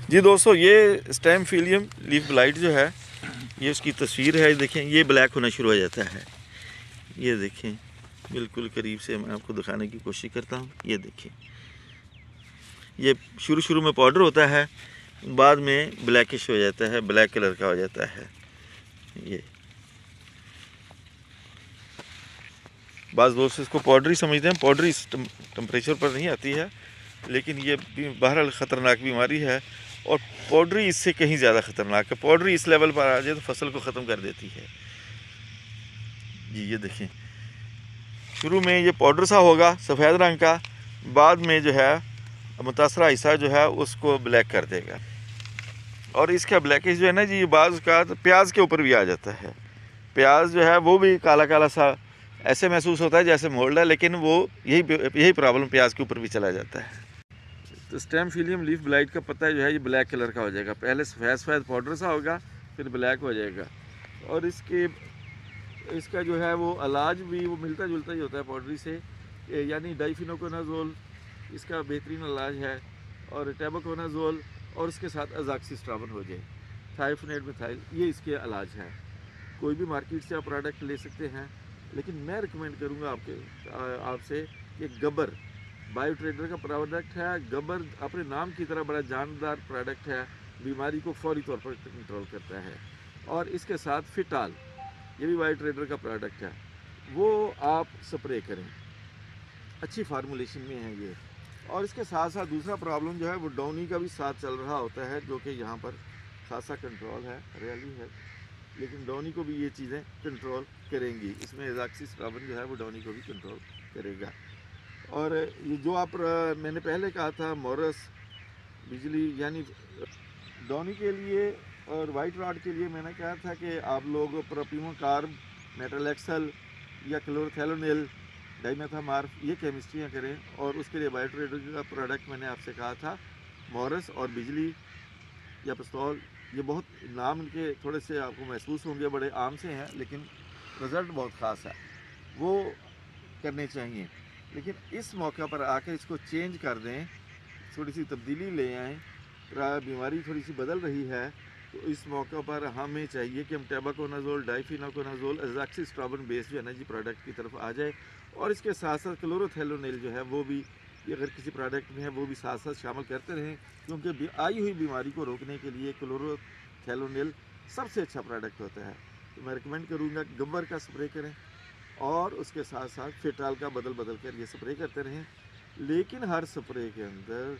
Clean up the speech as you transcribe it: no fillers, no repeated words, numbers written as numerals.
جی دوستو، یہ esteem فیلیم leaf blight جو ہے، یہ اس کی تصویر ہے. دیکھیں یہ بلیک ہونا شروع ہو جاتا ہے. یہ دیکھیں بالکل قریب سے میں آپ کو دکھانے کی کوشش کرتا ہوں. یہ دیکھیں، یہ شروع میں پاؤڈر ہوتا ہے، بعد میں بلیکش ہو جاتا ہے، بلیک کلر کا ہو جاتا ہے. یہ بعض دوست اس کو پاؤڈر ہی سمجھتے ہیں. پاؤڈر اس ٹمپریچر پر نہیں آتی ہے، لیکن یہ بہرحال خطرناک بیماری ہے، اور پاؤڈری اس سے کہیں زیادہ خطرناک ہے. پاؤڈری اس لیول پر آ جائے تو فصل کو ختم کر دیتی ہے. جی یہ دیکھیں، شروع میں یہ پاؤڈر سا ہوگا سفید رنگ کا، بعد میں جو ہے متاثرہ حصہ جو ہے اس کو بلیک کر دے گا. اور اس کا بلیکش جو ہے نا جی، بعض کا پیاز کے اوپر بھی آ جاتا ہے. پیاز جو ہے وہ بھی کالا کالا سا ایسے محسوس ہوتا ہے جیسے مولڈ ہے، لیکن وہ یہی پرابلم پیاز کے اوپر بھی چلا جاتا ہے. تو اسٹیم فیلیم لیف بلائٹ کا پتہ جو ہے یہ بلیک کلر کا ہو جائے گا. پہلے سفید پاؤڈر سا ہوگا، پھر بلیک ہو جائے گا. اور اس کا جو ہے وہ علاج بھی وہ ملتا جلتا ہی ہوتا ہے پاؤڈری سے، یعنی ڈائفینوکونازول اس کا بہترین علاج ہے، اور ٹیبوکونازول، اور اس کے ساتھ ازاکسیسٹرابن ہو جائے، تھائفونیٹ میتھائل، یہ اس کے علاج ہے. کوئی بھی مارکیٹ سے آپ پروڈکٹ لے سکتے ہیں، لیکن میں ریکمینڈ کروں گا آپ سے کہ گبر بایو ٹریڈر کا پروڈکٹ ہے. گبر اپنے نام کی طرح بڑا جاندار پروڈکٹ ہے، بیماری کو فوری طور پر کنٹرول کرتا ہے. اور اس کے ساتھ فٹال، یہ بھی بایو ٹریڈر کا پروڈکٹ ہے، وہ آپ سپرے کریں. اچھی فارمولیشن میں ہے یہ. اور اس کے ساتھ ساتھ دوسرا پرابلم جو ہے وہ ڈاؤنی کا بھی ساتھ چل رہا ہوتا ہے، جو کہ یہاں پر خاصا کنٹرول ہے، ہریالی ہے، لیکن ڈاؤنی کو بھی یہ چیزیں کنٹرول کریں گی. اس میں ازاکسیسٹرابن جو ہے وہ ڈاؤنی کو بھی کنٹرول کرے گا. اور یہ جو میں نے پہلے کہا تھا مورس بجلی، یعنی ڈاؤنی کے لیے اور وائٹ راڈ کے لیے میں نے کہا تھا کہ آپ لوگ پروپیمو کارب، میٹل ایکسل یا کلورتھیلونیل، ڈائی میتھامارف، یہ کیمسٹریاں کریں. اور اس کے لیے بایو ٹریڈر کا پروڈکٹ میں نے آپ سے کہا تھا مورس اور بجلی یا پستول. یہ بہت نام ان کے تھوڑے سے آپ کو محسوس ہوں گے، بڑے عام سے ہیں، لیکن رزلٹ بہت خاص ہے، وہ کرنے چاہیے. لیکن اس موقع پر آ کے اس کو چینج کر دیں، تھوڑی سی تبدیلی لے آئیں. بیماری تھوڑی سی بدل رہی ہے، تو اس موقع پر ہمیں چاہیے کہ ہم ٹیباکونازول، ڈائفینوکونازول، ازاکسیسٹرابن بیس جو انرجی پروڈکٹ کی طرف آ جائے. اور اس کے ساتھ ساتھ کلوروتھیلونیل جو ہے وہ بھی اگر کسی پروڈکٹ میں ہے وہ بھی ساتھ ساتھ شامل کرتے رہیں، کیونکہ آئی ہوئی بیماری کو روکنے کے لیے کلوروتھیلونیل سب سے اچھا پروڈکٹ ہوتا ہے. تو میں ریکمینڈ کروں گا گبر کا سپرے کریں، اور اس کے ساتھ ساتھ فٹال کا بدل کر یہ سپرے کرتے رہیں. لیکن ہر سپرے کے اندر